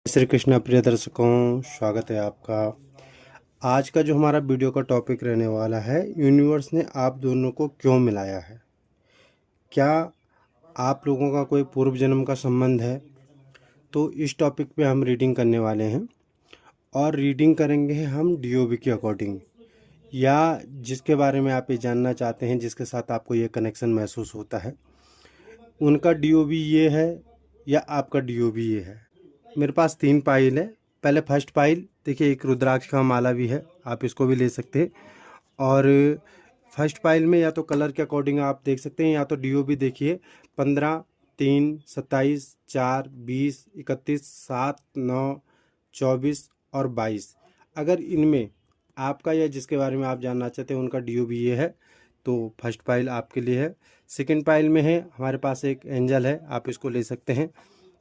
श्री कृष्णा प्रिय दर्शकों, स्वागत है आपका। आज का जो हमारा वीडियो का टॉपिक रहने वाला है, यूनिवर्स ने आप दोनों को क्यों मिलाया है। क्या आप लोगों का कोई पूर्व जन्म का संबंध है? तो इस टॉपिक पे हम रीडिंग करने वाले हैं और रीडिंग करेंगे हम डीओबी के अकॉर्डिंग, या जिसके बारे में आप ये जानना चाहते हैं, जिसके साथ आपको ये कनेक्शन महसूस होता है, उनका डीओबी ये है या आपका डीओबी ये है। मेरे पास 3 पाइल है। पहले फर्स्ट पाइल देखिए, एक रुद्राक्ष का माला भी है, आप इसको भी ले सकते हैं। और फर्स्ट पाइल में या तो कलर के अकॉर्डिंग आप देख सकते हैं, या तो डीओबी देखिए 15, 3, 27, 4, 20, 31, 7, 9, 24 और 22। अगर इनमें आपका या जिसके बारे में आप जानना चाहते हैं उनका डीओबी ये है, तो फर्स्ट पाइल आपके लिए है। सेकंड पाइल में है हमारे पास एक एंजल है, आप इसको ले सकते हैं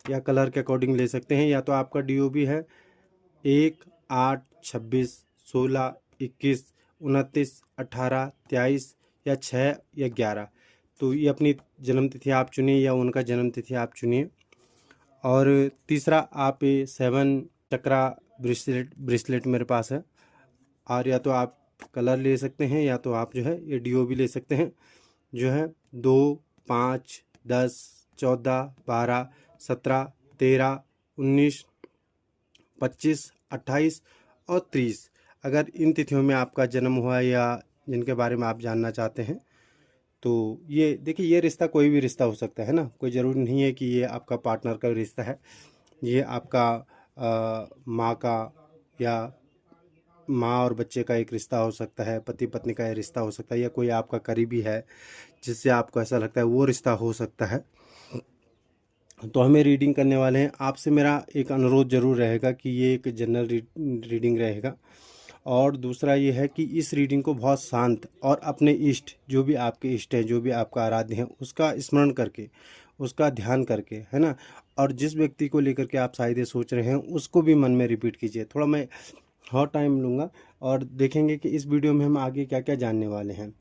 या कलर के अकॉर्डिंग ले सकते हैं। या तो आपका डीओबी है 1, 8, 26, 16, 21, 29, 18, 23 या 6 या 11। तो ये अपनी जन्म तिथि आप चुनिए या उनका जन्म तिथि आप चुनिए। और तीसरा आप ये 7 चक्रा ब्रेसलेट मेरे पास है। और या तो आप कलर ले सकते हैं या तो आप जो है ये डीओबी ले सकते हैं, जो है 2, 5, 10, 14, 12, 17, 13, 19, 25, 28 और 30। अगर इन तिथियों में आपका जन्म हुआ या जिनके बारे में आप जानना चाहते हैं, तो ये देखिए, ये रिश्ता कोई भी रिश्ता हो सकता है ना, कोई ज़रूरी नहीं है कि ये आपका पार्टनर का रिश्ता है। ये आपका माँ का या माँ और बच्चे का एक रिश्ता हो सकता है, पति पत्नी का ये रिश्ता हो सकता है, या कोई आपका करीबी है जिससे आपको ऐसा लगता है वो रिश्ता हो सकता है। तो हमें रीडिंग करने वाले हैं। आपसे मेरा एक अनुरोध ज़रूर रहेगा कि ये एक जनरल रीडिंग रहेगा। और दूसरा ये है कि इस रीडिंग को बहुत शांत और अपने इष्ट, जो भी आपके इष्ट हैं, जो भी आपका आराध्य है, उसका स्मरण करके, उसका ध्यान करके, है ना। और जिस व्यक्ति को लेकर के आप शायद ये सोच रहे हैं उसको भी मन में रिपीट कीजिए। थोड़ा मैं और टाइम लूँगा और देखेंगे कि इस वीडियो में हम आगे क्या क्या जानने वाले हैं।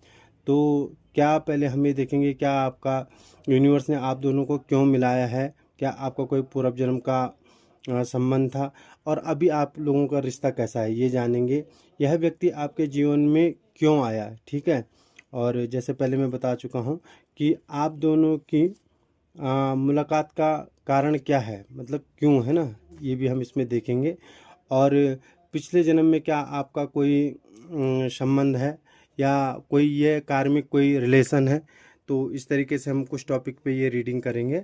तो क्या पहले हम ये देखेंगे, क्या आपका यूनिवर्स ने आप दोनों को क्यों मिलाया है, क्या आपका कोई पूर्व जन्म का संबंध था, और अभी आप लोगों का रिश्ता कैसा है ये जानेंगे। यह व्यक्ति आपके जीवन में क्यों आया, ठीक है। और जैसे पहले मैं बता चुका हूँ कि आप दोनों की मुलाकात का कारण क्या है, मतलब क्यों, है ना, ये भी हम इसमें देखेंगे। और पिछले जन्म में क्या आपका कोई संबंध है या कोई ये कार्मिक कोई रिलेशन है। तो इस तरीके से हम कुछ टॉपिक पे ये रीडिंग करेंगे।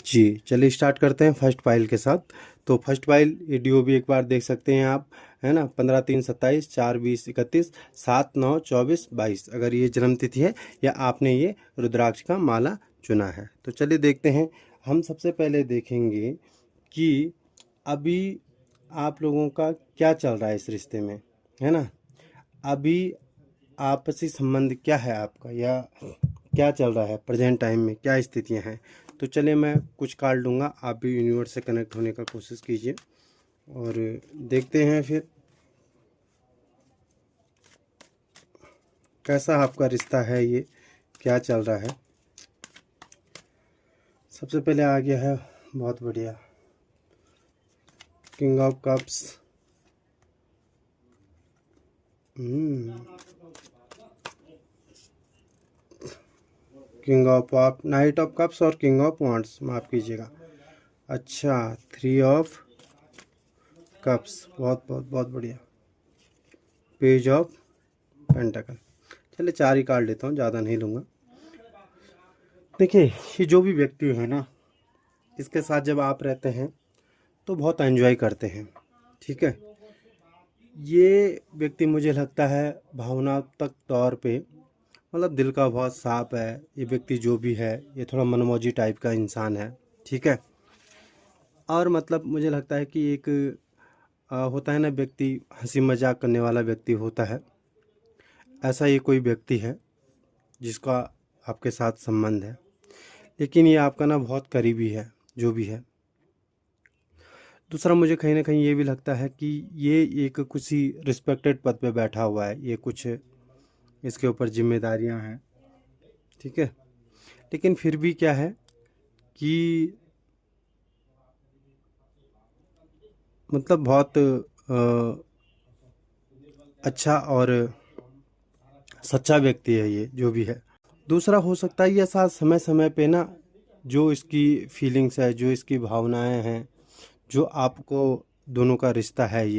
जी चलिए स्टार्ट करते हैं फर्स्ट फाइल के साथ। तो फर्स्ट फाइल ये डीओ भी एक बार देख सकते हैं आप, है ना। 15, 3, 27, 4, 20, 31, 7, 9, 24, 22, अगर ये जन्म तिथि है या आपने ये रुद्राक्ष का माला चुना है। तो चलिए देखते हैं। हम सबसे पहले देखेंगे कि अभी आप लोगों का क्या चल रहा है इस रिश्ते में, है ना। अभी आपसी संबंध क्या है आपका, या क्या चल रहा है प्रेजेंट टाइम में, क्या स्थितियां हैं। तो चलिए मैं कुछ कार्ड लूँगा, आप भी यूनिवर्स से कनेक्ट होने का कोशिश कीजिए और देखते हैं फिर कैसा आपका रिश्ता है, ये क्या चल रहा है। सबसे पहले आ गया है, बहुत बढ़िया, king of cups. King of night of cups और किंग ऑफ वांड्स, माफ़ कीजिएगा। अच्छा, 3 ऑफ कप्स, बहुत बहुत बहुत बढ़िया। Page of pentacle. चलिए 4 ही कार्ड लेता हूँ, ज़्यादा नहीं लूँगा। देखिए, ये जो भी व्यक्ति है ना, इसके साथ जब आप रहते हैं तो बहुत एंजॉय करते हैं, ठीक है। ये व्यक्ति मुझे लगता है भावनात्मक तौर पे, मतलब दिल का बहुत साफ है। ये व्यक्ति जो भी है ये थोड़ा मनमौजी टाइप का इंसान है, ठीक है। और मतलब मुझे लगता है कि एक होता है ना व्यक्ति, हंसी मजाक करने वाला व्यक्ति होता है, ऐसा ये कोई व्यक्ति है जिसका आपके साथ संबंध है। लेकिन ये आपका ना बहुत करीबी है, जो भी है। दूसरा मुझे कहीं ना कहीं ये भी लगता है कि ये एक किसी रिस्पेक्टेड पद पे बैठा हुआ है, ये कुछ इसके ऊपर जिम्मेदारियां हैं, ठीक है। लेकिन फिर भी क्या है कि मतलब बहुत अच्छा और सच्चा व्यक्ति है ये, जो भी है। दूसरा हो सकता है ये साथ समय समय पे ना, जो इसकी फीलिंग्स है, जो इसकी भावनाएं हैं, जो आपको दोनों का रिश्ता है,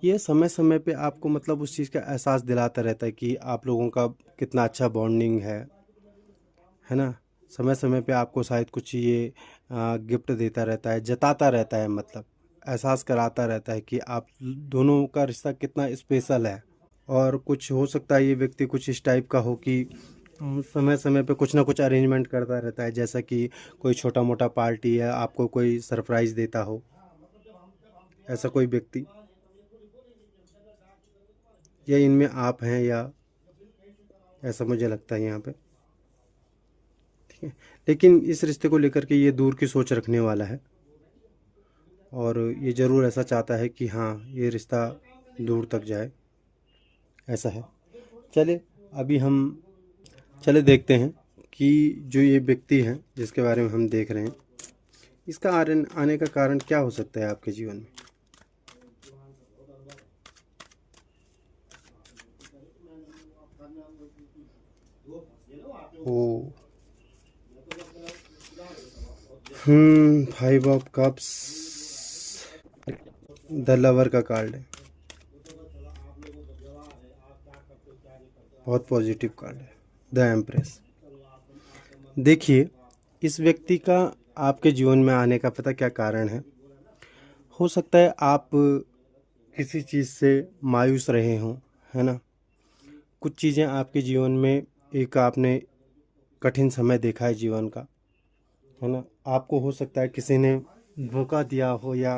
ये समय समय पे आपको मतलब उस चीज़ का एहसास दिलाता रहता है कि आप लोगों का कितना अच्छा बॉन्डिंग है ना। समय समय पे आपको शायद कुछ ये गिफ्ट देता रहता है, जताता रहता है, मतलब एहसास कराता रहता है कि आप दोनों का रिश्ता कितना स्पेशल है। और कुछ हो सकता है ये व्यक्ति कुछ इस टाइप का हो कि समय समय पे कुछ ना कुछ अरेंजमेंट करता रहता है, जैसा कि कोई छोटा मोटा पार्टी है, आपको कोई सरप्राइज़ देता हो, ऐसा कोई व्यक्ति, या इनमें आप हैं, या ऐसा मुझे लगता है यहाँ पे। ठीक है, लेकिन इस रिश्ते को लेकर के ये दूर की सोच रखने वाला है, और ये ज़रूर ऐसा चाहता है कि हाँ, ये रिश्ता दूर तक जाए, ऐसा है। चले अभी हम चले देखते हैं कि जो ये व्यक्ति है जिसके बारे में हम देख रहे हैं, इसका आने का कारण क्या हो सकता है आपके जीवन में। ओ, 5 ऑफ कप्स, द लवर का कार्ड है, बहुत पॉजिटिव कार्ड है, द एम्प्रेस। देखिए, इस व्यक्ति का आपके जीवन में आने का पता क्या कारण है। हो सकता है आप किसी चीज़ से मायूस रहे हों, है ना। कुछ चीज़ें आपके जीवन में, एक आपने कठिन समय देखा है जीवन का, है ना। आपको हो सकता है किसी ने धोखा दिया हो, या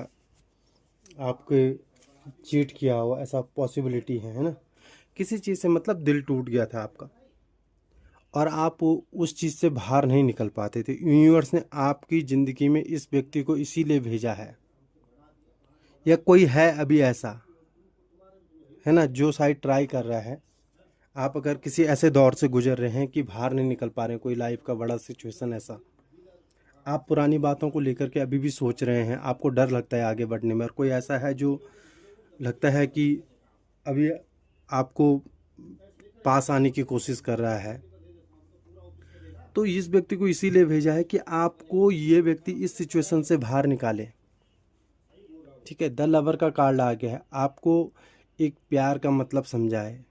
आपके चीट किया हो, ऐसा पॉसिबिलिटी है ना। किसी चीज़ से मतलब दिल टूट गया था आपका, और आप उस चीज़ से बाहर नहीं निकल पाते थे। यूनिवर्स ने आपकी ज़िंदगी में इस व्यक्ति को इसीलिए भेजा है, या कोई है अभी ऐसा, है ना, जो शायद ट्राई कर रहा है। आप अगर किसी ऐसे दौर से गुजर रहे हैं कि बाहर नहीं निकल पा रहे हैं, कोई लाइफ का बड़ा सिचुएशन ऐसा, आप पुरानी बातों को लेकर के अभी भी सोच रहे हैं, आपको डर लगता है आगे बढ़ने में, और कोई ऐसा है जो लगता है कि अभी आपको पास आने की कोशिश कर रहा है, तो इस व्यक्ति को इसीलिए भेजा है कि आपको ये व्यक्ति इस सिचुएशन से बाहर निकाले। ठीक है, द लवर का कार्ड आ गया है, आपको एक प्यार का मतलब समझाए।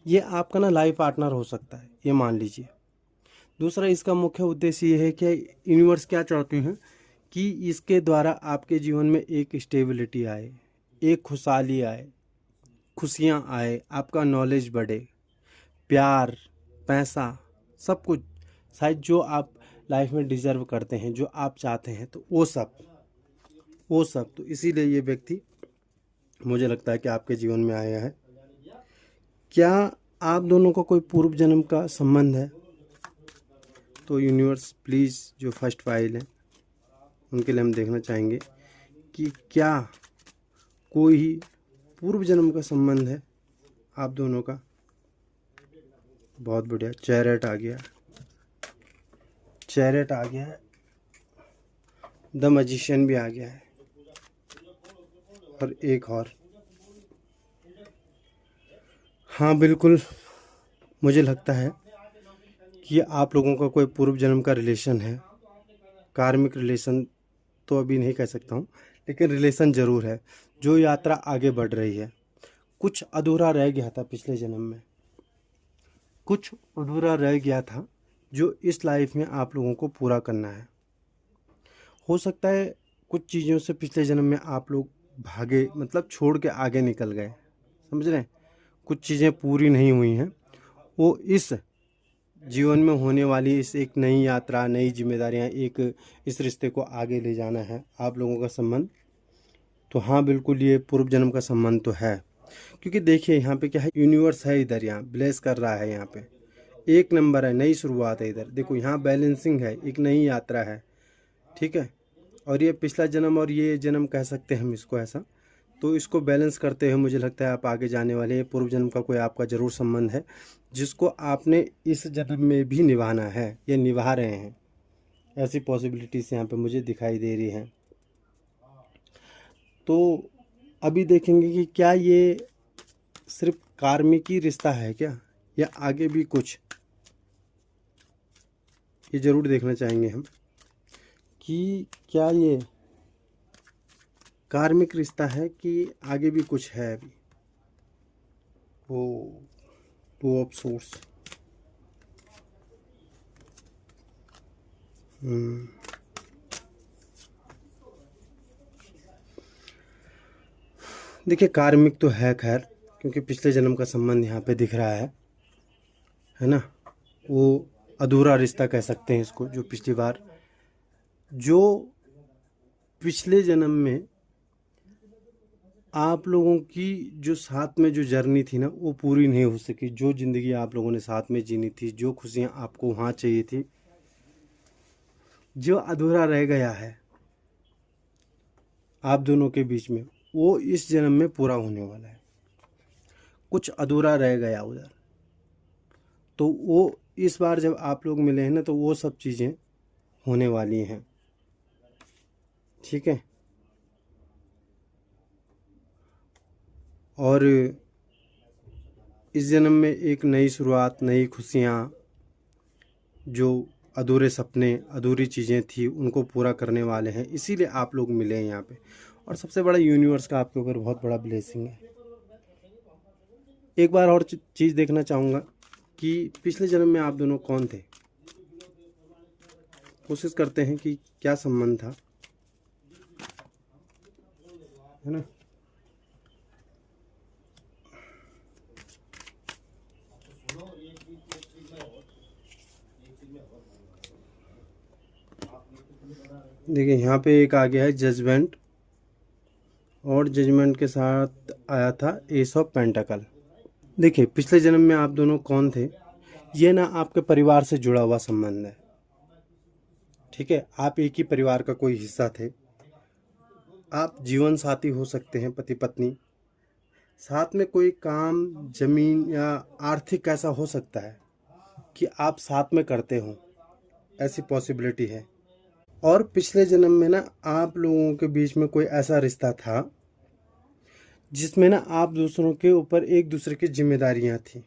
ये आपका ना लाइफ पार्टनर हो सकता है, ये मान लीजिए। दूसरा, इसका मुख्य उद्देश्य ये है कि यूनिवर्स क्या चाहते हैं कि इसके द्वारा आपके जीवन में एक स्टेबिलिटी आए, एक खुशहाली आए, खुशियाँ आए, आपका नॉलेज बढ़े, प्यार, पैसा, सब कुछ, शायद जो आप लाइफ में डिजर्व करते हैं, जो आप चाहते हैं, तो वो सब तो इसीलिए ये व्यक्ति मुझे लगता है कि आपके जीवन में आया है। क्या आप दोनों का कोई पूर्व जन्म का संबंध है? तो यूनिवर्स प्लीज़, जो फर्स्ट फाइल है उनके लिए हम देखना चाहेंगे कि क्या कोई पूर्व जन्म का संबंध है आप दोनों का। बहुत बढ़िया, चैरियट आ गया, चैरियट आ गया है, द मैजिशियन भी आ गया है, और एक और। हाँ बिल्कुल, मुझे लगता है कि आप लोगों का कोई पूर्व जन्म का रिलेशन है। कार्मिक रिलेशन तो अभी नहीं कह सकता हूँ, लेकिन रिलेशन ज़रूर है। जो यात्रा आगे बढ़ रही है, कुछ अधूरा रह गया था पिछले जन्म में, कुछ अधूरा रह गया था जो इस लाइफ में आप लोगों को पूरा करना है। हो सकता है कुछ चीज़ों से पिछले जन्म में आप लोग भागे, मतलब छोड़ के आगे निकल गए, समझ रहे हैं। कुछ चीज़ें पूरी नहीं हुई हैं, वो इस जीवन में होने वाली इस एक नई यात्रा, नई जिम्मेदारियां, एक इस रिश्ते को आगे ले जाना है आप लोगों का संबंध। तो हाँ बिल्कुल, ये पूर्व जन्म का संबंध तो है, क्योंकि देखिए यहाँ पे क्या है, यूनिवर्स है इधर, यहाँ ब्लेस कर रहा है, यहाँ पे एक नंबर है, नई शुरुआत है इधर। देखो यहाँ बैलेंसिंग है, एक नई यात्रा है, ठीक है। और ये पिछला जन्म और ये जन्म कह सकते हैं हम इसको ऐसा, तो इसको बैलेंस करते हुए मुझे लगता है आप आगे जाने वाले हैं। पूर्व जन्म का कोई आपका ज़रूर संबंध है, जिसको आपने इस जन्म में भी निभाना है, या निभा रहे हैं। ऐसी पॉसिबिलिटीज़ यहाँ पे मुझे दिखाई दे रही हैं। तो अभी देखेंगे कि क्या ये सिर्फ कार्मिक ही रिश्ता है क्या, या आगे भी कुछ, ये ज़रूर देखना चाहेंगे हम कि क्या ये कार्मिक रिश्ता है कि आगे भी कुछ है अभी। वो टू ऑफ सोर्स। देखिए कार्मिक तो है खैर, क्योंकि पिछले जन्म का संबंध यहाँ पे दिख रहा है ना। वो अधूरा रिश्ता कह सकते हैं इसको, जो पिछली बार, जो पिछले जन्म में आप लोगों की जो साथ में जो जर्नी थी ना, वो पूरी नहीं हो सकी। जो ज़िंदगी आप लोगों ने साथ में जीनी थी, जो खुशियाँ आपको वहाँ चाहिए थी, जो अधूरा रह गया है आप दोनों के बीच में, वो इस जन्म में पूरा होने वाला है। कुछ अधूरा रह गया उधर, तो वो इस बार जब आप लोग मिले हैं ना, तो वो सब चीज़ें होने वाली हैं। ठीक है। और इस जन्म में एक नई शुरुआत, नई खुशियाँ, जो अधूरे सपने, अधूरी चीज़ें थी, उनको पूरा करने वाले हैं। इसीलिए आप लोग मिले हैं यहाँ पे। और सबसे बड़ा यूनिवर्स का आपके ऊपर बहुत बड़ा ब्लेसिंग है। एक बार और चीज़ देखना चाहूँगा कि पिछले जन्म में आप दोनों कौन थे। कोशिश करते हैं कि क्या संबंध था, है ना। देखिए यहाँ पे एक आ गया है जजमेंट, और जजमेंट के साथ आया था एस ऑफ पेंटाकल। देखिए पिछले जन्म में आप दोनों कौन थे, ये ना आपके परिवार से जुड़ा हुआ संबंध है। ठीक है, आप एक ही परिवार का कोई हिस्सा थे। आप जीवन साथी हो सकते हैं, पति पत्नी, साथ में कोई काम, जमीन या आर्थिक ऐसा हो सकता है कि आप साथ में करते हो, ऐसी पॉसिबिलिटी है। और पिछले जन्म में ना आप लोगों के बीच में कोई ऐसा रिश्ता था जिसमें ना आप दूसरों के ऊपर एक दूसरे की जिम्मेदारियां थी।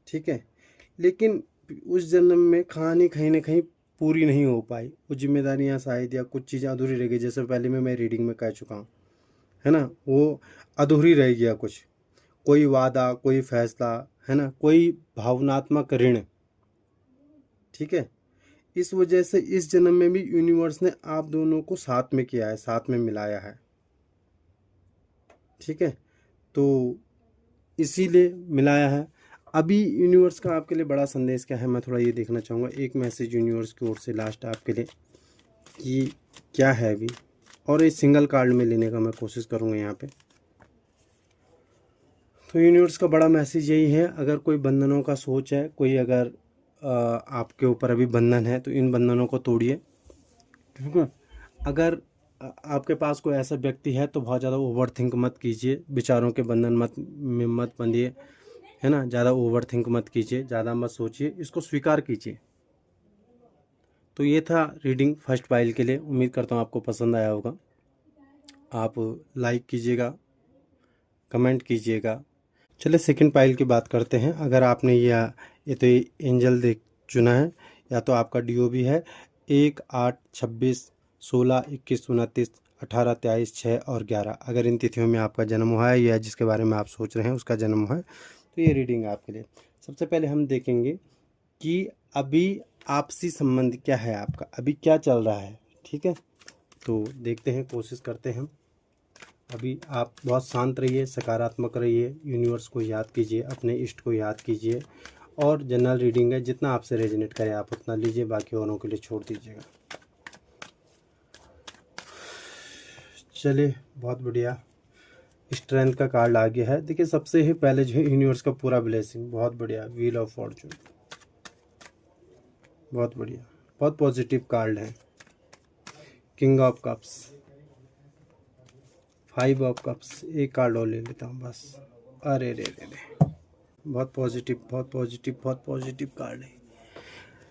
ठीक है, लेकिन उस जन्म में कहानी कहीं ना कहीं पूरी नहीं हो पाई। वो जिम्मेदारियां शायद, या कुछ चीज़ें अधूरी रह गई, जैसे पहले में मैं रीडिंग में कह चुका हूँ, है ना। वो अधूरी रह गया कुछ, कोई वादा, कोई फैसला, है ना, कोई भावनात्मक ऋण। ठीक है, इस वजह से इस जन्म में भी यूनिवर्स ने आप दोनों को साथ में किया है, साथ में मिलाया है। ठीक है, तो इसीलिए मिलाया है। अभी यूनिवर्स का आपके लिए बड़ा संदेश क्या है, मैं थोड़ा ये देखना चाहूँगा। एक मैसेज यूनिवर्स की ओर से लास्ट आपके लिए कि क्या है अभी, और एक सिंगल कार्ड में लेने का मैं कोशिश करूँगा यहाँ पे। तो यूनिवर्स का बड़ा मैसेज यही है, अगर कोई बंधनों का सोच है, कोई अगर आपके ऊपर अभी बंधन है, तो इन बंधनों को तोड़िए। ठीक है, अगर आपके पास कोई ऐसा व्यक्ति है तो बहुत ज़्यादा ओवर थिंक मत कीजिए, विचारों के बंधन में मत बंधिए, है ना। ज़्यादा ओवर थिंक मत कीजिए, ज़्यादा मत सोचिए, इसको स्वीकार कीजिए। तो ये था रीडिंग फर्स्ट पाइल के लिए। उम्मीद करता हूँ आपको पसंद आया होगा। आप लाइक कीजिएगा, कमेंट कीजिएगा। चलिए सेकंड पाइल की बात करते हैं। अगर आपने ये तो एंजल देख चुना है, या तो आपका डीओबी है 1, 8, 26, 16, 21, 29, 18, 23, 6 और 11। अगर इन तिथियों में आपका जन्म हुआ है, या जिसके बारे में आप सोच रहे हैं उसका जन्म हुआ है, तो ये रीडिंग आपके लिए। सबसे पहले हम देखेंगे कि अभी आपसी संबंध क्या है आपका, अभी क्या चल रहा है। ठीक है, तो देखते हैं, कोशिश करते हैं हम। अभी आप बहुत शांत रहिए, सकारात्मक रहिए, यूनिवर्स को याद कीजिए, अपने इष्ट को याद कीजिए। और जनरल रीडिंग है, जितना आपसे रेजोनेट करे आप उतना लीजिए, बाकी औरों के लिए छोड़ दीजिएगा। चलिए, बहुत बढ़िया। स्ट्रेंथ का कार्ड आ गया है। देखिए सबसे ही पहले जो है यूनिवर्स का पूरा ब्लेसिंग, बहुत बढ़िया। व्हील ऑफ फॉर्चून, बहुत बढ़िया, बहुत पॉजिटिव कार्ड है। King of cups, 5 of cups. एक कार्ड और ले लेता हूँ बस। अरे रे रे रे, बहुत पॉजिटिव, बहुत पॉजिटिव, बहुत पॉजिटिव कार्ड है।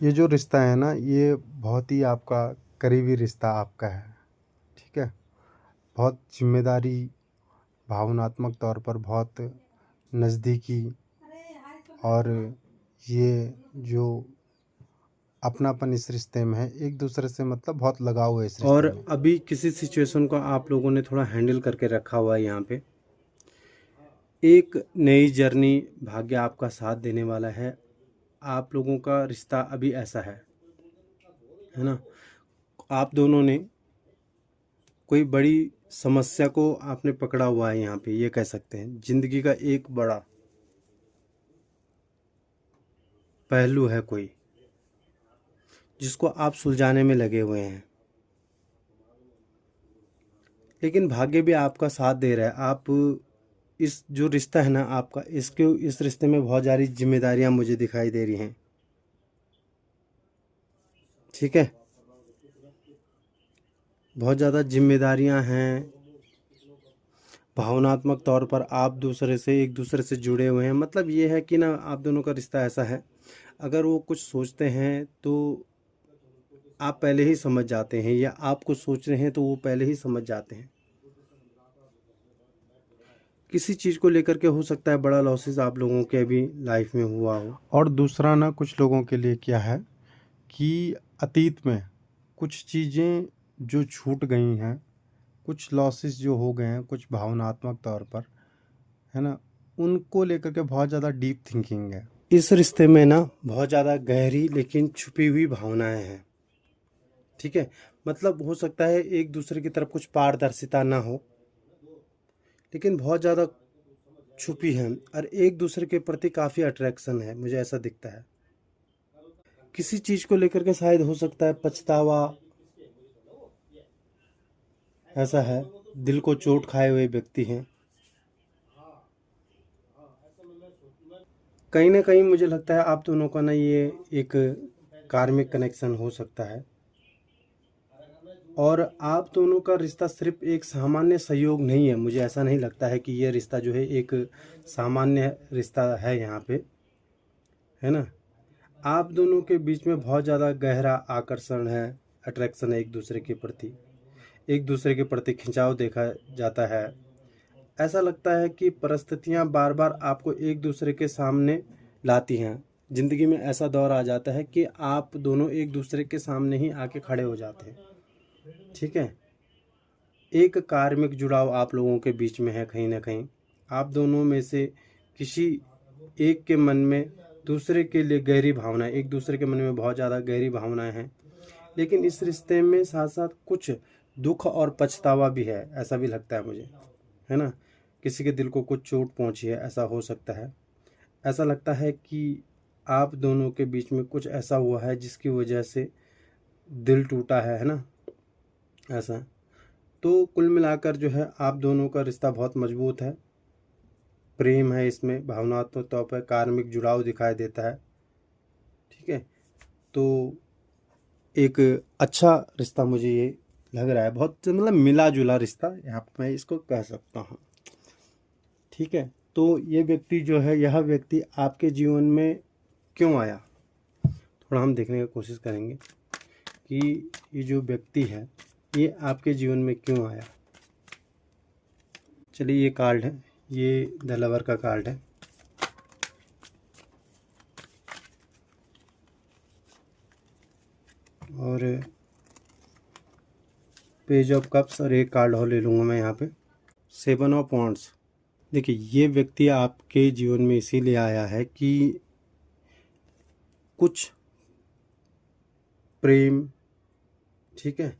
ये जो रिश्ता है ना, ये बहुत ही आपका करीबी रिश्ता आपका है। ठीक है, बहुत जिम्मेदारी, भावनात्मक तौर पर बहुत नज़दीकी, और ये जो अपनापन इस रिश्ते में है, एक दूसरे से मतलब बहुत लगाव है इस रिश्ते और में। अभी किसी सिचुएशन को आप लोगों ने थोड़ा हैंडल करके रखा हुआ है। यहाँ पे एक नई जर्नी, भाग्य आपका साथ देने वाला है। आप लोगों का रिश्ता अभी ऐसा है ना। आप दोनों ने कोई बड़ी समस्या को आपने पकड़ा हुआ है। यहाँ पे ये कह सकते हैं जिंदगी का एक बड़ा पहलू है कोई, जिसको आप सुलझाने में लगे हुए हैं। लेकिन भाग्य भी आपका साथ दे रहा है। आप इस जो रिश्ता है ना आपका, इस रिश्ते में बहुत सारी जिम्मेदारियां मुझे दिखाई दे रही हैं। ठीक है, बहुत ज़्यादा जिम्मेदारियां हैं। भावनात्मक तौर पर आप एक दूसरे से जुड़े हुए हैं। मतलब ये है कि ना, आप दोनों का रिश्ता ऐसा है, अगर वो कुछ सोचते हैं तो आप पहले ही समझ जाते हैं, या आप कुछ सोच रहे हैं तो वो पहले ही समझ जाते हैं। किसी चीज़ को लेकर के हो सकता है बड़ा लॉसेस आप लोगों के अभी लाइफ में हुआ हो। और दूसरा ना, कुछ लोगों के लिए क्या है कि अतीत में कुछ चीज़ें जो छूट गई हैं, कुछ लॉसेस जो हो गए हैं, कुछ भावनात्मक तौर पर, है ना, उनको लेकर के बहुत ज़्यादा डीप थिंकिंग है। इस रिश्ते में ना बहुत ज़्यादा गहरी लेकिन छुपी हुई भावनाएं हैं। ठीक है, मतलब हो सकता है एक दूसरे की तरफ कुछ पारदर्शिता ना हो, लेकिन बहुत ज़्यादा छुपी है, और एक दूसरे के प्रति काफ़ी अट्रैक्शन है, मुझे ऐसा दिखता है। किसी चीज़ को लेकर के शायद हो सकता है पछतावा, ऐसा है। दिल को चोट खाए हुए व्यक्ति हैं। कहीं ना कहीं मुझे लगता है आप दोनों का ना ये एक कार्मिक कनेक्शन हो सकता है, और आप दोनों का रिश्ता सिर्फ एक सामान्य सहयोग नहीं है। मुझे ऐसा नहीं लगता है कि ये रिश्ता जो है एक सामान्य रिश्ता है यहाँ पे, है ना। आप दोनों के बीच में बहुत ज़्यादा गहरा आकर्षण है, अट्रैक्शन है एक दूसरे के प्रति खिंचाव देखा जाता है। ऐसा लगता है कि परिस्थितियाँ बार बार आपको एक दूसरे के सामने लाती हैं। ज़िंदगी में ऐसा दौर आ जाता है कि आप दोनों एक दूसरे के सामने ही आके खड़े हो जाते हैं। ठीक है, एक कार्मिक जुड़ाव आप लोगों के बीच में है। कहीं ना कहीं आप दोनों में से किसी एक के मन में दूसरे के लिए गहरी भावनाएं, एक दूसरे के मन में बहुत ज़्यादा गहरी भावनाएं हैं। लेकिन इस रिश्ते में साथ साथ कुछ दुख और पछतावा भी है, ऐसा भी लगता है मुझे, है ना। किसी के दिल को कुछ चोट पहुंची है, ऐसा हो सकता है। ऐसा लगता है कि आप दोनों के बीच में कुछ ऐसा हुआ है जिसकी वजह से दिल टूटा है ना, ऐसा। तो कुल मिलाकर जो है आप दोनों का रिश्ता बहुत मजबूत है। प्रेम है इसमें, भावनात्मक तौर पर कार्मिक जुड़ाव दिखाई देता है। ठीक है, तो एक अच्छा रिश्ता मुझे ये लग रहा है, बहुत मतलब मिला जुला रिश्ता यहाँ पे मैं इसको कह सकता हूँ। ठीक है, तो ये व्यक्ति जो है, यह व्यक्ति आपके जीवन में क्यों आया, थोड़ा हम देखने की कोशिश करेंगे कि ये जो व्यक्ति है ये आपके जीवन में क्यों आया। चलिए, ये कार्ड है, ये द लवर का कार्ड है। और पेज ऑफ कप्स, और एक कार्ड और ले लूँगा मैं यहाँ पे, 7 ऑफ वॉन्ड्स। देखिए, ये व्यक्ति आपके जीवन में इसीलिए आया है कि कुछ प्रेम, ठीक है,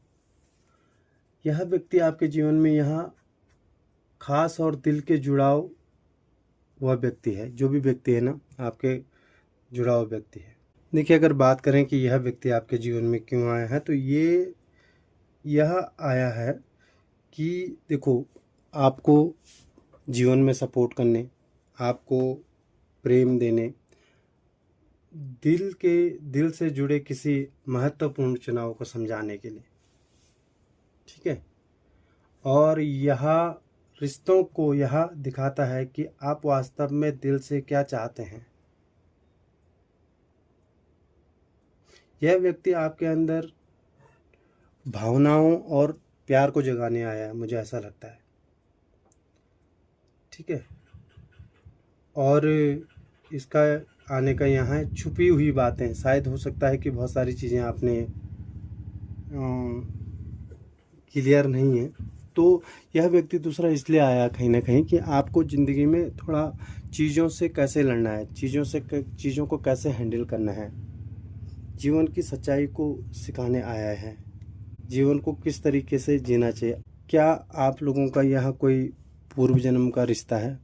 यह व्यक्ति आपके जीवन में यहाँ खास और दिल के जुड़ाव वह व्यक्ति है, जो भी व्यक्ति है ना आपके जुड़ाव व्यक्ति है। देखिए, अगर बात करें कि यह व्यक्ति आपके जीवन में क्यों आया है, तो यह आया है कि देखो, आपको जीवन में सपोर्ट करने, आपको प्रेम देने, दिल से जुड़े किसी महत्वपूर्ण चुनाव को समझाने के लिए। ठीक है, और यह रिश्तों को यह दिखाता है कि आप वास्तव में दिल से क्या चाहते हैं। यह व्यक्ति आपके अंदर भावनाओं और प्यार को जगाने आया है, मुझे ऐसा लगता है। ठीक है, और इसका आने का यहाँ है छुपी हुई बातें। शायद हो सकता है कि बहुत सारी चीज़ें आपने क्लियर नहीं है, तो यह व्यक्ति दूसरा इसलिए आया कहीं ना कहीं कि आपको ज़िंदगी में थोड़ा चीज़ों से कैसे लड़ना है, चीज़ों को कैसे हैंडल करना है, जीवन की सच्चाई को सिखाने आया है, जीवन को किस तरीके से जीना चाहिए। क्या आप लोगों का यहाँ कोई पूर्व जन्म का रिश्ता है?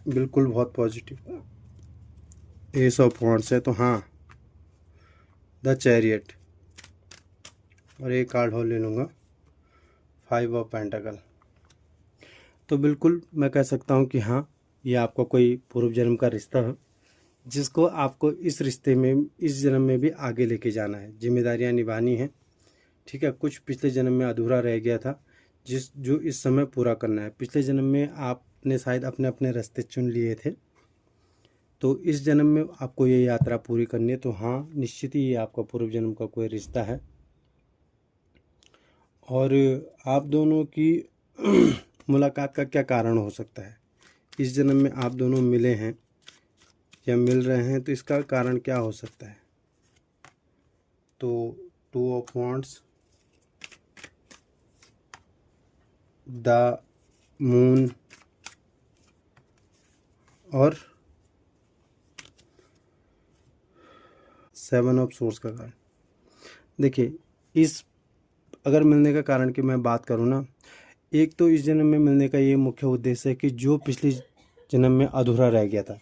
बिल्कुल, बहुत पॉजिटिव। एस ऑफ वॉन्ड्स है, तो हाँ, द चैरियट, और एक कार्ड और ले लूँगा, 5 ऑफ पेंटाकल। तो बिल्कुल मैं कह सकता हूँ कि हाँ, ये आपका कोई पूर्व जन्म का रिश्ता है जिसको आपको इस रिश्ते में इस जन्म में भी आगे लेके जाना है, जिम्मेदारियाँ निभानी है। ठीक है, कुछ पिछले जन्म में अधूरा रह गया था जो इस समय पूरा करना है। पिछले जन्म में आपने शायद अपने अपने रास्ते चुन लिए थे, तो इस जन्म में आपको ये यात्रा पूरी करनी है। तो हाँ, निश्चित ही ये आपका पूर्व जन्म का कोई रिश्ता है, और आप दोनों की मुलाकात का क्या कारण हो सकता है? इस जन्म में आप दोनों मिले हैं या मिल रहे हैं, तो इसका कारण क्या हो सकता है? तो 2 ऑफ वॉन्ड्स, द मून, और 7 ऑफ सोर्स का कारण। देखिए, इस अगर मिलने का कारण की मैं बात करूँ ना, एक तो इस जन्म में मिलने का ये मुख्य उद्देश्य है कि जो पिछले जन्म में अधूरा रह गया था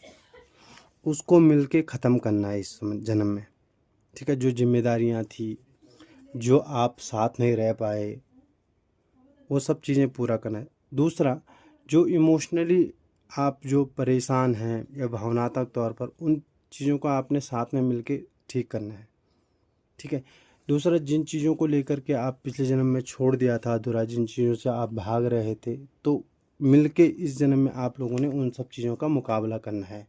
उसको मिलके ख़त्म करना है इस जन्म में। ठीक है, जो जिम्मेदारियां थी, जो आप साथ नहीं रह पाए, वो सब चीज़ें पूरा करना है। दूसरा, जो इमोशनली आप जो परेशान हैं या भावनात्मक तौर पर, उन चीज़ों को आपने साथ में मिलके ठीक करना है। ठीक है, दूसरा, जिन चीज़ों को लेकर के आप पिछले जन्म में छोड़ दिया था अधूरा, जिन चीज़ों से आप भाग रहे थे, तो मिलके इस जन्म में आप लोगों ने उन सब चीज़ों का मुकाबला करना है।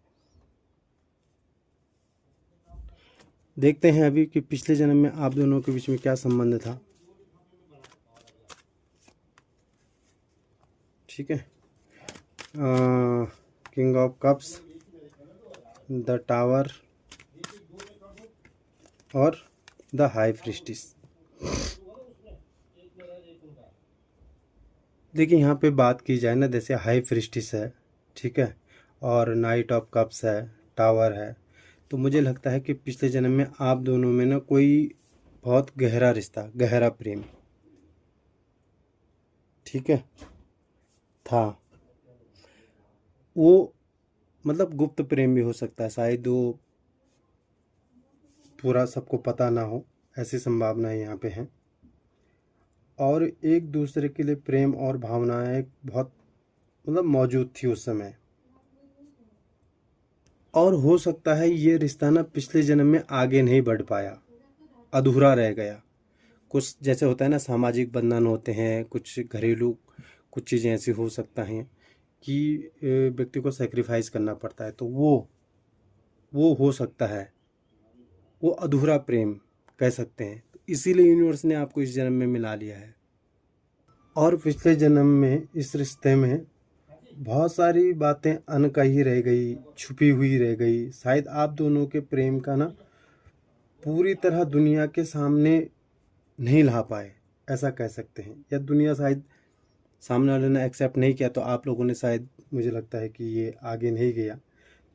देखते हैं अभी कि पिछले जन्म में आप दोनों के बीच में क्या संबंध था। ठीक है, king of cups, the tower, और द हाई प्रीस्टिस। देखिए, यहाँ पे बात की जाए ना, जैसे हाई प्रीस्टिस है, ठीक है, और नाइट ऑफ कप्स है, टावर है, तो मुझे लगता है कि पिछले जन्म में आप दोनों में ना कोई बहुत गहरा रिश्ता, गहरा प्रेम, ठीक है, था। वो मतलब गुप्त प्रेम भी हो सकता है, शायद वो पूरा सबको पता ना हो, ऐसी संभावनाएं यहाँ पे हैं। और एक दूसरे के लिए प्रेम और भावनाएं बहुत मतलब मौजूद थी उस समय। और हो सकता है ये रिश्ता ना पिछले जन्म में आगे नहीं बढ़ पाया, अधूरा रह गया। कुछ जैसे होता है ना, सामाजिक बंधन होते हैं, कुछ घरेलू कुछ चीज़ें ऐसी हो सकता हैं कि व्यक्ति को सेक्रीफाइस करना पड़ता है, तो वो हो सकता है, वो अधूरा प्रेम कह सकते हैं। तो इसीलिए यूनिवर्स ने आपको इस जन्म में मिला लिया है। और पिछले जन्म में इस रिश्ते में बहुत सारी बातें अनकही रह गई, छुपी हुई रह गई। शायद आप दोनों के प्रेम का ना पूरी तरह दुनिया के सामने नहीं ला पाए, ऐसा कह सकते हैं, या दुनिया शायद सामने वाले ने एक्सेप्ट नहीं किया, तो आप लोगों ने शायद, मुझे लगता है कि ये आगे नहीं गया।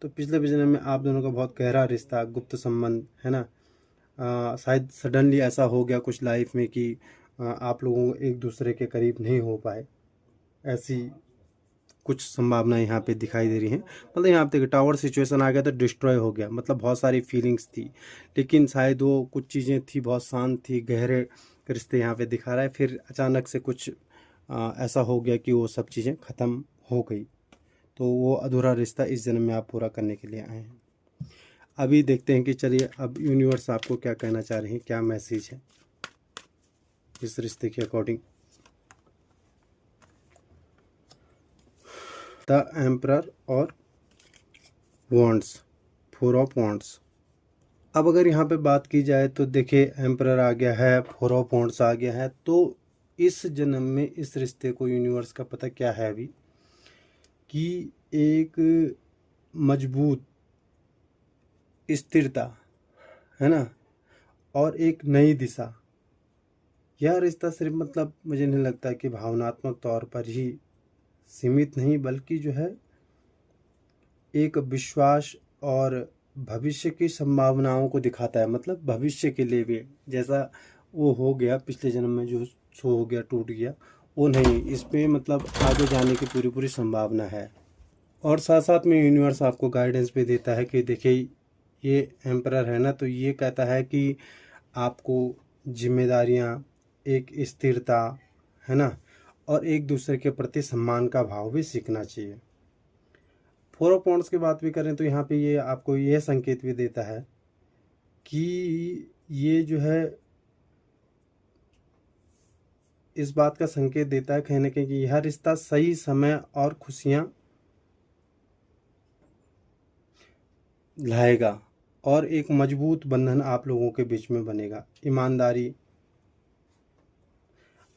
तो पिछले जन्म में आप दोनों का बहुत गहरा रिश्ता, गुप्त संबंध है ना। शायद सडनली ऐसा हो गया कुछ लाइफ में कि आप लोगों को एक दूसरे के करीब नहीं हो पाए, ऐसी कुछ संभावना यहाँ पे दिखाई दे रही हैं। मतलब यहाँ पे टावर सिचुएशन आ गया तो डिस्ट्रॉय हो गया, मतलब बहुत सारी फीलिंग्स थी, लेकिन शायद वो कुछ चीज़ें थी बहुत शांत थी, गहरे रिश्ते यहाँ पे दिखा रहा है। फिर अचानक से कुछ ऐसा हो गया कि वो सब चीज़ें ख़त्म हो गई, तो वो अधूरा रिश्ता इस जन्म में आप पूरा करने के लिए आए हैं। अभी देखते हैं कि चलिए अब यूनिवर्स आपको क्या कहना चाह रहे हैं, क्या मैसेज है इस रिश्ते के अकॉर्डिंग। द एम्परर और वॉन्ड्स, 4 ऑफ वॉन्ड्स, अब अगर यहाँ पे बात की जाए तो देखिए एम्परर आ गया है, फोर ऑफ वॉन्ड्स आ गया है। तो इस जन्म में इस रिश्ते को यूनिवर्स का पता क्या है अभी कि एक मजबूत स्थिरता, है ना, और एक नई दिशा। यह रिश्ता सिर्फ मतलब मुझे नहीं लगता कि भावनात्मक तौर पर ही सीमित नहीं, बल्कि जो है एक विश्वास और भविष्य की संभावनाओं को दिखाता है। मतलब भविष्य के लिए भी, जैसा वो हो गया पिछले जन्म में जो सो हो गया, टूट गया, वो नहीं, इसमें मतलब आगे जाने की पूरी पूरी संभावना है। और साथ साथ में यूनिवर्स आपको गाइडेंस भी देता है कि देखिए ये एम्परर है ना, तो ये कहता है कि आपको जिम्मेदारियाँ, एक स्थिरता, है ना, और एक दूसरे के प्रति सम्मान का भाव भी सीखना चाहिए। फोर ऑफ वॉन्ड्स की बात भी करें तो यहाँ पे ये आपको यह संकेत भी देता है कि ये जो है इस बात का संकेत देता है कहीं ना कहीं कि यह रिश्ता सही समय और खुशियाँ लाएगा और एक मजबूत बंधन आप लोगों के बीच में बनेगा, ईमानदारी।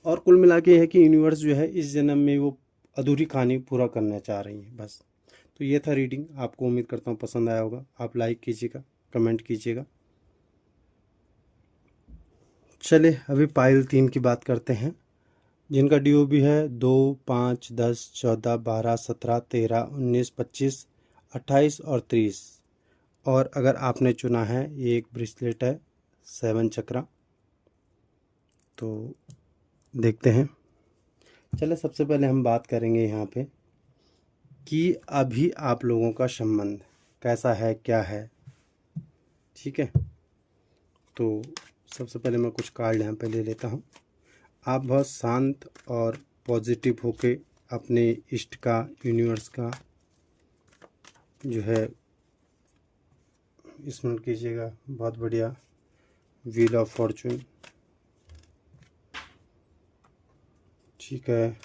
और कुल मिला के है कि यूनिवर्स जो है इस जन्म में वो अधूरी कहानी पूरा करना चाह रही है बस। तो ये था रीडिंग, आपको उम्मीद करता हूँ पसंद आया होगा। आप लाइक कीजिएगा, कमेंट कीजिएगा। चलिए अभी पाइल 3 की बात करते हैं, जिनका DOB है 2, 5, 10, 14, 12, 17, 13, 19, 25, 28 और 30। और अगर आपने चुना है, ये एक ब्रेसलेट है 7 चक्रा। तो देखते हैं। चलिए सबसे पहले हम बात करेंगे यहाँ पे कि अभी आप लोगों का संबंध कैसा है, क्या है, ठीक है। तो सबसे पहले मैं कुछ कार्ड यहाँ पे ले लेता हूँ। आप बहुत शांत और पॉजिटिव होके अपने इष्ट का, यूनिवर्स का जो है स्मरण कीजिएगा। बहुत बढ़िया। व्हील ऑफ फॉर्चून, ठीक है।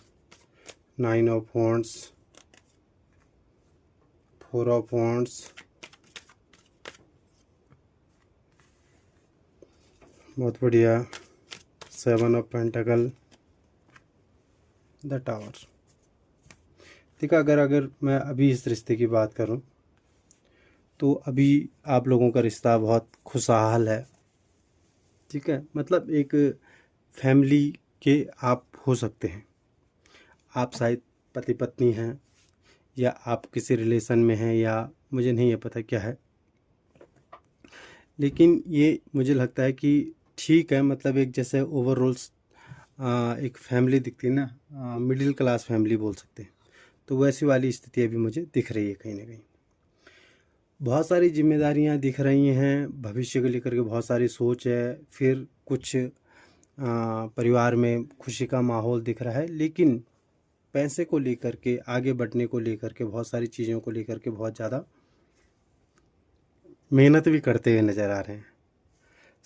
9 ऑफ वॉन्ड्स, 4 ऑफ वॉन्ड्स, बहुत बढ़िया। 7 ऑफ पेंटाकल, द टावर। ठीक है, अगर मैं अभी इस रिश्ते की बात करूं तो अभी आप लोगों का रिश्ता बहुत खुशहाल है, ठीक है। मतलब एक फैमिली के आप हो सकते हैं। आप शायद पति पत्नी हैं, या आप किसी रिलेशन में हैं, या मुझे नहीं है पता क्या है, लेकिन ये मुझे लगता है कि ठीक है। मतलब एक जैसे ओवरऑल एक फैमिली दिखती है ना, मिडिल क्लास फैमिली बोल सकते हैं, तो वैसी वाली स्थिति अभी मुझे दिख रही है कहीं ना कहीं। बहुत सारी जिम्मेदारियां दिख रही हैं, भविष्य को लेकर के बहुत सारी सोच है, फिर कुछ परिवार में खुशी का माहौल दिख रहा है, लेकिन पैसे को लेकर के, आगे बढ़ने को लेकर के, बहुत सारी चीज़ों को लेकर के बहुत ज़्यादा मेहनत भी करते हुए नज़र आ रहे हैं।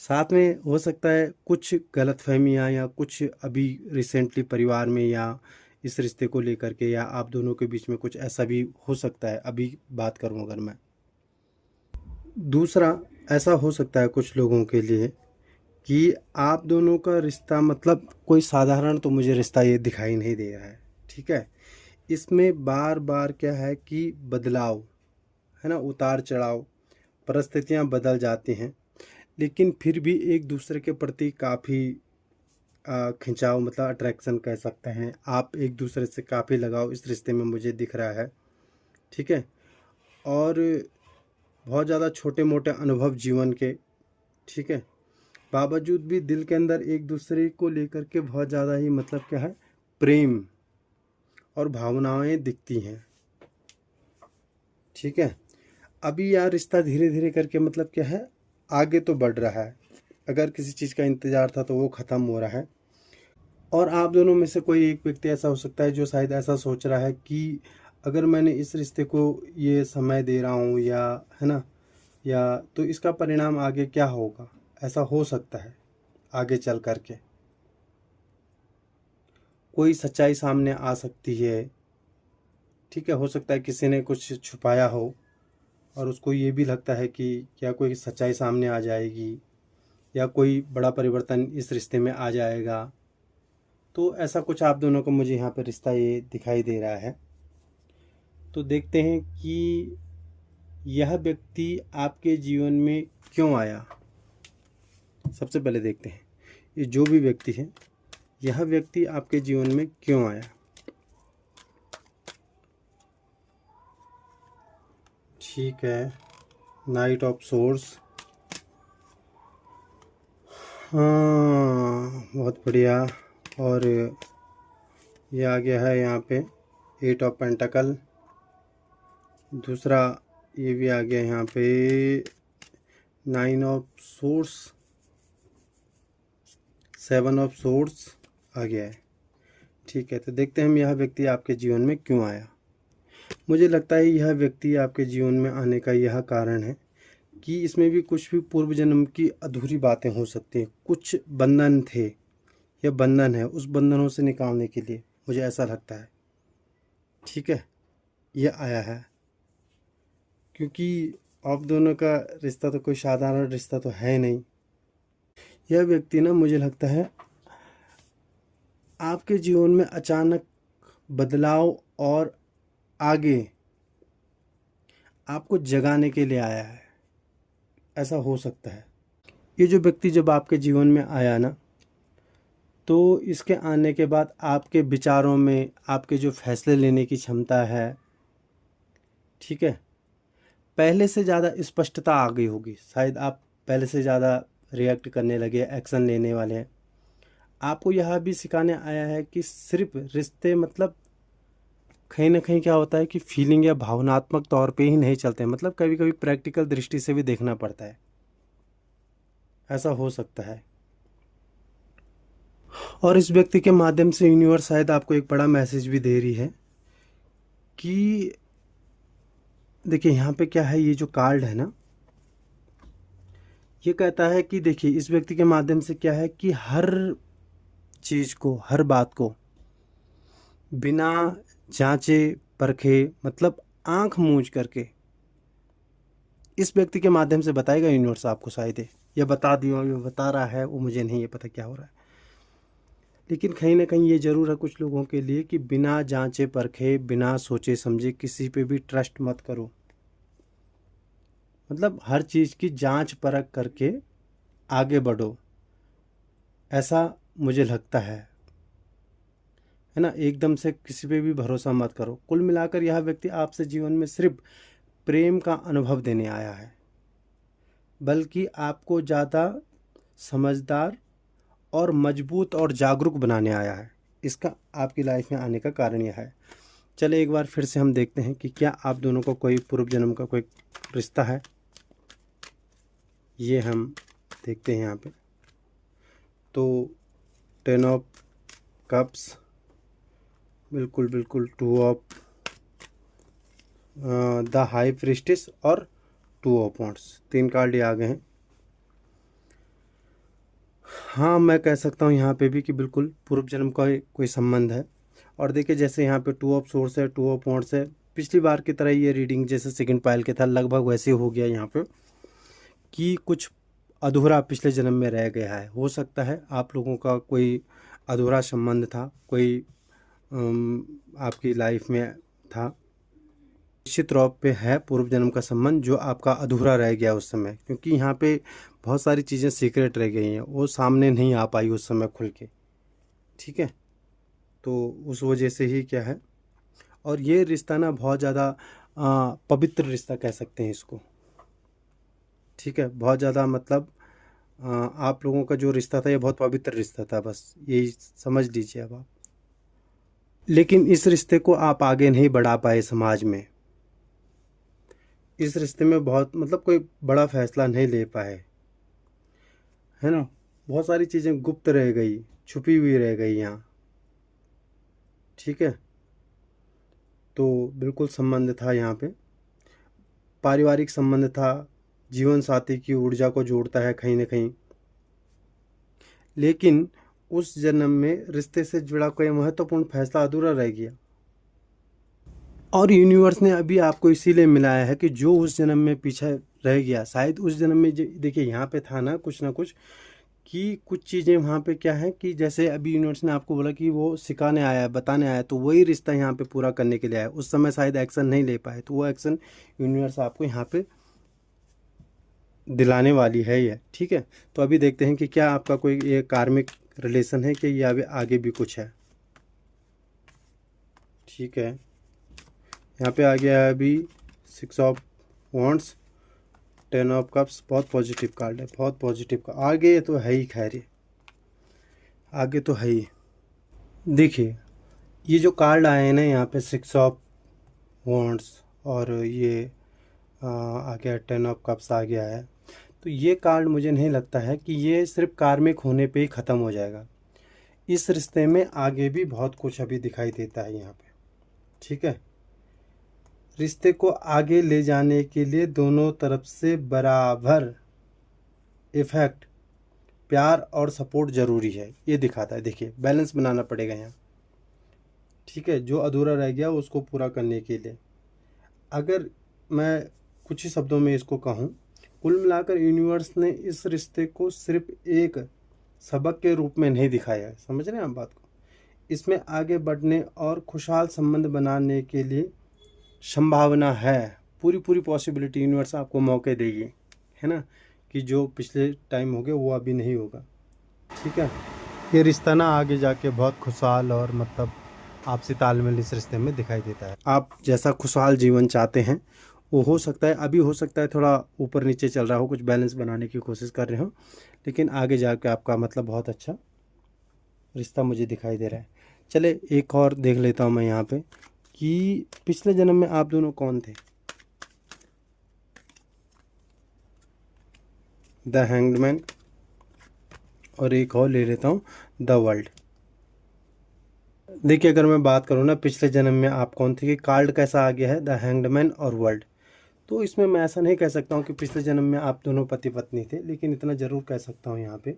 साथ में हो सकता है कुछ गलतफहमियां, या कुछ अभी रिसेंटली परिवार में या इस रिश्ते को लेकर के, या आप दोनों के बीच में कुछ ऐसा भी हो सकता है। अभी बात करूं अगर मैं, दूसरा ऐसा हो सकता है कुछ लोगों के लिए कि आप दोनों का रिश्ता मतलब कोई साधारण तो मुझे रिश्ता ये दिखाई नहीं दे रहा है, ठीक है। इसमें बार बार क्या है कि बदलाव, है ना, उतार चढ़ाव, परिस्थितियां बदल जाती हैं, लेकिन फिर भी एक दूसरे के प्रति काफ़ी खिंचाव, मतलब अट्रैक्शन कह सकते हैं आप, एक दूसरे से काफ़ी लगाव इस रिश्ते में मुझे दिख रहा है, ठीक है। और बहुत ज़्यादा छोटे मोटे अनुभव जीवन के, ठीक है, बावजूद भी दिल के अंदर एक दूसरे को लेकर के बहुत ज़्यादा ही मतलब क्या है, प्रेम और भावनाएं दिखती हैं, ठीक है। अभी यार रिश्ता धीरे धीरे करके मतलब क्या है, आगे तो बढ़ रहा है। अगर किसी चीज़ का इंतज़ार था तो वो ख़त्म हो रहा है। और आप दोनों में से कोई एक व्यक्ति ऐसा हो सकता है जो शायद ऐसा सोच रहा है कि अगर मैंने इस रिश्ते को ये समय दे रहा हूँ, या है ना, या तो इसका परिणाम आगे क्या होगा। ऐसा हो सकता है आगे चल कर के कोई सच्चाई सामने आ सकती है, ठीक है। हो सकता है किसी ने कुछ छुपाया हो, और उसको ये भी लगता है कि क्या कोई सच्चाई सामने आ जाएगी या कोई बड़ा परिवर्तन इस रिश्ते में आ जाएगा। तो ऐसा कुछ आप दोनों का मुझे यहाँ पे रिश्ता ये दिखाई दे रहा है। तो देखते हैं कि यह व्यक्ति आपके जीवन में क्यों आया। सबसे पहले देखते हैं ये जो भी व्यक्ति है, यह व्यक्ति आपके जीवन में क्यों आया। ठीक है, नाइट ऑफ सोर्स। हाँ, बहुत बढ़िया। और ये आ गया है यहाँ पे 8 ऑफ पेंटाकल। दूसरा ये भी आ गया यहाँ पे 9 ऑफ सोर्स, 7 ऑफ सोर्स आ गया है। ठीक है, तो देखते हैं हम यह व्यक्ति आपके जीवन में क्यों आया। मुझे लगता है यह व्यक्ति आपके जीवन में आने का यह कारण है कि इसमें भी कुछ भी पूर्व जन्म की अधूरी बातें हो सकती हैं। कुछ बंधन थे या बंधन है, उस बंधनों से निकालने के लिए मुझे ऐसा लगता है। ठीक है, यह आया है क्योंकि आप दोनों का रिश्ता तो कोई साधारण रिश्ता तो है नहीं। यह व्यक्ति ना, मुझे लगता है आपके जीवन में अचानक बदलाव और आगे आपको जगाने के लिए आया है, ऐसा हो सकता है। ये जो व्यक्ति जब आपके जीवन में आया ना, तो इसके आने के बाद आपके विचारों में, आपके जो फैसले लेने की क्षमता है, ठीक है, पहले से ज़्यादा स्पष्टता आ गई होगी। शायद आप पहले से ज़्यादा रिएक्ट करने लगे, एक्शन लेने वाले हैं। आपको यह भी सिखाने आया है कि सिर्फ रिश्ते मतलब कहीं ना कहीं क्या होता है कि फीलिंग या भावनात्मक तौर पे ही नहीं चलते हैं। मतलब कभी कभी प्रैक्टिकल दृष्टि से भी देखना पड़ता है, ऐसा हो सकता है। और इस व्यक्ति के माध्यम से यूनिवर्स शायद आपको एक बड़ा मैसेज भी दे रही है कि देखिए यहाँ पे क्या है, ये जो कार्ड है ना, ये कहता है कि देखिए इस व्यक्ति के माध्यम से क्या है कि हर चीज़ को, हर बात को बिना जांचे परखे, मतलब आंख मूंझ करके इस व्यक्ति के माध्यम से बताएगा यूनिवर्स आपको। शायद ये बता दिया, ये बता रहा है, वो मुझे नहीं ये पता क्या हो रहा है, लेकिन कहीं ना कहीं ये ज़रूर है कुछ लोगों के लिए कि बिना जांचे परखे, बिना सोचे समझे किसी पे भी ट्रस्ट मत करो। मतलब हर चीज़ की जांच परख करके आगे बढ़ो, ऐसा मुझे लगता है ना। एकदम से किसी पे भी भरोसा मत करो। कुल मिलाकर यह व्यक्ति आपसे जीवन में सिर्फ प्रेम का अनुभव देने आया है, बल्कि आपको ज़्यादा समझदार और मजबूत और जागरूक बनाने आया है। इसका आपकी लाइफ में आने का कारण यह है। चले एक बार फिर से हम देखते हैं कि क्या आप दोनों को कोई पूर्व जन्म का कोई रिश्ता है। ये हम देखते हैं यहाँ पे। तो 10 ऑफ कप्स, बिल्कुल बिल्कुल, 2 ऑफ द हाई प्रीस्टेस और 2 ऑफ वॉन्ड्स, 3 कार्ड ये आ गए हैं। हाँ, मैं कह सकता हूँ यहाँ पे भी कि बिल्कुल पूर्व जन्म का कोई संबंध है। और देखिए जैसे यहाँ पे 2 ऑफ सोर्स है, 2 ऑफ वॉन्ड्स है, पिछली बार की तरह ये रीडिंग जैसे सेकंड पाइल के था लगभग वैसे हो गया यहाँ पे कि कुछ अधूरा पिछले जन्म में रह गया है। हो सकता है आप लोगों का कोई अधूरा संबंध था, कोई आपकी लाइफ में था। निश्चित तौर पे है पूर्व जन्म का संबंध जो आपका अधूरा रह गया उस समय, क्योंकि यहाँ पे बहुत सारी चीज़ें सीक्रेट रह गई हैं, वो सामने नहीं आ पाई उस समय खुल के। ठीक है, तो उस वजह से ही क्या है। और ये रिश्ता ना बहुत ज़्यादा पवित्र रिश्ता कह सकते हैं इसको। ठीक है, बहुत ज़्यादा मतलब आप लोगों का जो रिश्ता था ये बहुत पवित्र रिश्ता था, बस यही समझ लीजिए अब आप। लेकिन इस रिश्ते को आप आगे नहीं बढ़ा पाए समाज में। इस रिश्ते में बहुत मतलब कोई बड़ा फैसला नहीं ले पाए, है ना। बहुत सारी चीज़ें गुप्त रह गई, छुपी हुई रह गई यहाँ। ठीक है, तो बिल्कुल संबंध था यहाँ पे, पारिवारिक संबंध था, जीवन साथी की ऊर्जा को जोड़ता है कहीं ना कहीं। लेकिन उस जन्म में रिश्ते से जुड़ा कोई महत्वपूर्ण फैसला अधूरा रह गया। और यूनिवर्स ने अभी आपको इसीलिए मिलाया है कि जो उस जन्म में पीछे रह गया, शायद उस जन्म में देखिए यहाँ पे था ना कुछ कि कुछ चीज़ें वहाँ पे क्या है कि जैसे अभी यूनिवर्स ने आपको बोला कि वो सिखाने आया है, बताने आया है, तो वही रिश्ता यहाँ पे पूरा करने के लिए आया। उस समय शायद एक्शन नहीं ले पाए, तो वो एक्शन यूनिवर्स आपको यहाँ पे दिलाने वाली है ये, ठीक है। तो अभी देखते हैं कि क्या आपका कोई ये कार्मिक रिलेशन है कि या आगे भी कुछ है, ठीक है। यहाँ पे आ गया है अभी 6 ऑफ वॉन्ड्स, 10 ऑफ कप्स, बहुत पॉजिटिव कार्ड है, बहुत पॉजिटिव का आगे तो है ही, खैर ये आगे तो है ही। देखिए ये जो कार्ड आए हैं ना यहाँ पे 6 ऑफ वॉन्ड्स और ये आ गया 10 ऑफ कप्स आ गया है, तो ये कार्ड मुझे नहीं लगता है कि ये सिर्फ कार्मिक होने पे ही ख़त्म हो जाएगा। इस रिश्ते में आगे भी बहुत कुछ अभी दिखाई देता है यहाँ पे, ठीक है। रिश्ते को आगे ले जाने के लिए दोनों तरफ से बराबर इफेक्ट, प्यार और सपोर्ट ज़रूरी है, ये दिखाता है। देखिए बैलेंस बनाना पड़ेगा यहाँ, ठीक है। जो अधूरा रह गया उसको पूरा करने के लिए, अगर मैं कुछ ही शब्दों में इसको कहूँ, कुल मिलाकर यूनिवर्स ने इस रिश्ते को सिर्फ एक सबक के रूप में नहीं दिखाया है, समझ रहे हैं आप बात को। इसमें आगे बढ़ने और खुशहाल संबंध बनाने के लिए संभावना है, पूरी पूरी पॉसिबिलिटी यूनिवर्स आपको मौके देगी, है ना, कि जो पिछले टाइम हो गया वो अभी नहीं होगा, ठीक है। ये रिश्ता ना आगे जाके बहुत खुशहाल और मतलब आपसी तालमेल इस रिश्ते में दिखाई देता है। आप जैसा खुशहाल जीवन चाहते हैं वो हो सकता है, अभी हो सकता है थोड़ा ऊपर नीचे चल रहा हो, कुछ बैलेंस बनाने की कोशिश कर रहे हो, लेकिन आगे जाके आपका मतलब बहुत अच्छा रिश्ता मुझे दिखाई दे रहा है। चले एक और देख लेता हूँ मैं यहाँ पे कि पिछले जन्म में आप दोनों कौन थे। द हैंग्ड मैन, और एक और ले लेता हूँ द वर्ल्ड। देखिए अगर मैं बात करूँ ना पिछले जन्म में आप कौन थे, कि कार्ड कैसा आ गया है, द हैंग्ड मैन और वर्ल्ड। तो इसमें मैं ऐसा नहीं कह सकता हूँ कि पिछले जन्म में आप दोनों पति पत्नी थे, लेकिन इतना ज़रूर कह सकता हूँ यहाँ पे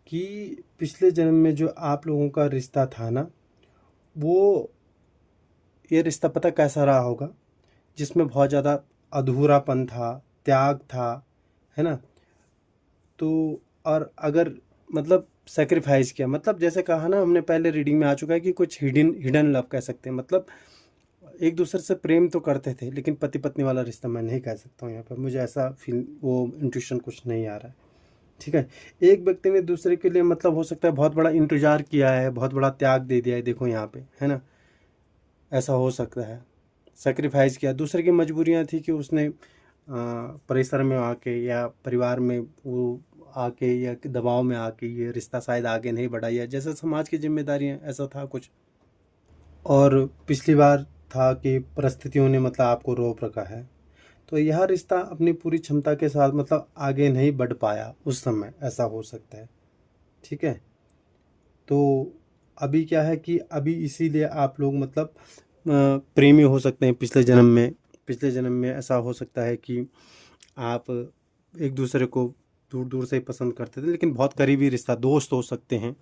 कि पिछले जन्म में जो आप लोगों का रिश्ता था ना, वो ये रिश्ता पता कैसा रहा होगा, जिसमें बहुत ज़्यादा अधूरापन था, त्याग था, है ना। तो और अगर मतलब सेक्रीफाइस किया, मतलब जैसे कहा ना हमने पहले रीडिंग में आ चुका है कि कुछ हिडन लव कह सकते हैं, मतलब एक दूसरे से प्रेम तो करते थे, लेकिन पति पत्नी वाला रिश्ता मैं नहीं कह सकता हूँ यहाँ पर, मुझे ऐसा फील वो इंट्यूशन कुछ नहीं आ रहा है, ठीक है। एक व्यक्ति ने दूसरे के लिए मतलब हो सकता है बहुत बड़ा इंतजार किया है, बहुत बड़ा त्याग दे दिया है, देखो यहाँ पे, है ना, ऐसा हो सकता है। सेक्रीफाइस किया, दूसरे की मजबूरियाँ थी कि उसने परिसर में आके या परिवार में वो आके या दबाव में आके ये रिश्ता शायद आगे नहीं बढ़ा, या जैसे समाज की जिम्मेदारियाँ, ऐसा था कुछ। और पिछली बार था कि परिस्थितियों ने मतलब आपको रोक रखा है, तो यह रिश्ता अपनी पूरी क्षमता के साथ मतलब आगे नहीं बढ़ पाया उस समय, ऐसा हो सकता है, ठीक है। तो अभी क्या है कि अभी इसीलिए आप लोग मतलब प्रेमी हो सकते हैं पिछले जन्म में। पिछले जन्म में ऐसा हो सकता है कि आप एक दूसरे को दूर दूर से पसंद करते थे, लेकिन बहुत करीबी रिश्ता, दोस्त हो सकते हैं,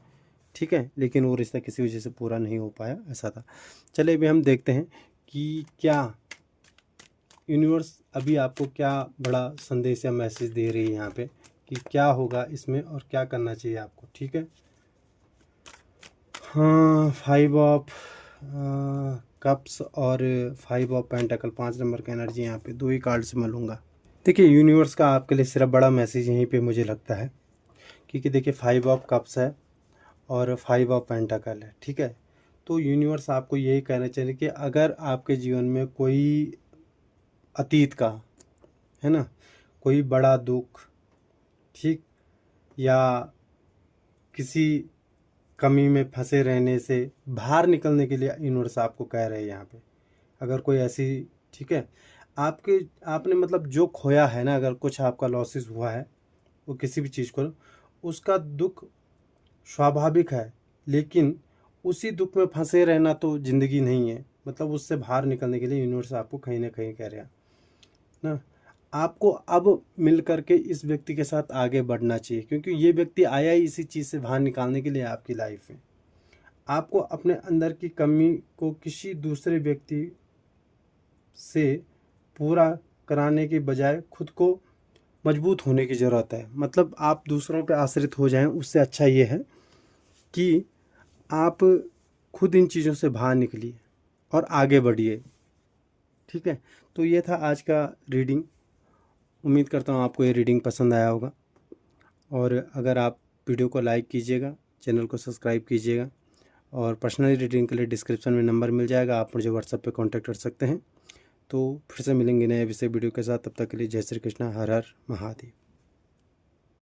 ठीक है, लेकिन वो रिश्ता किसी वजह से पूरा नहीं हो पाया, ऐसा था। चलिए अभी हम देखते हैं कि क्या यूनिवर्स अभी आपको क्या बड़ा संदेश या मैसेज दे रही है यहाँ पे, कि क्या होगा इसमें और क्या करना चाहिए आपको, ठीक है। हाँ 5 ऑफ कप्स और 5 ऑफ पेंटाकल, 5 नंबर का एनर्जी यहाँ पे दो ही कार्ड से मैं लूँगा। देखिए यूनिवर्स का आपके लिए सिर्फ बड़ा मैसेज यहीं पे मुझे लगता है, क्योंकि देखिए 5 ऑफ कप्स है और 5 ऑफ पेंटाकल है, ठीक है। तो यूनिवर्स आपको यही कहना चाहिए कि अगर आपके जीवन में कोई अतीत का, है ना, कोई बड़ा दुख, ठीक, या किसी कमी में फंसे रहने से बाहर निकलने के लिए यूनिवर्स आपको कह रहे हैं यहाँ पे। अगर कोई ऐसी, ठीक है, आपने मतलब जो खोया है ना, अगर कुछ आपका लॉसेस हुआ है वो किसी भी चीज़ को, उसका दुख स्वाभाविक है, लेकिन उसी दुख में फंसे रहना तो ज़िंदगी नहीं है। मतलब उससे बाहर निकलने के लिए यूनिवर्स आपको कहीं ना कहीं कह रहा है ना, आपको अब मिल करके इस व्यक्ति के साथ आगे बढ़ना चाहिए, क्योंकि ये व्यक्ति आया ही इसी चीज़ से बाहर निकालने के लिए आपकी लाइफ में। आपको अपने अंदर की कमी को किसी दूसरे व्यक्ति से पूरा कराने की बजाय खुद को मजबूत होने की ज़रूरत है। मतलब आप दूसरों पे आश्रित हो जाएं, उससे अच्छा ये है कि आप खुद इन चीज़ों से बाहर निकलिए और आगे बढ़िए। ठीक है, तो ये था आज का रीडिंग। उम्मीद करता हूँ आपको ये रीडिंग पसंद आया होगा, और अगर आप वीडियो को लाइक कीजिएगा, चैनल को सब्सक्राइब कीजिएगा, और पर्सनली रीडिंग के लिए डिस्क्रिप्शन में नंबर मिल जाएगा, आप मुझे व्हाट्सएप पे कांटेक्ट कर सकते हैं। तो फिर से मिलेंगे नए विषय वीडियो के साथ, तब तक के लिए जय श्री कृष्णा, हर हर महादेव।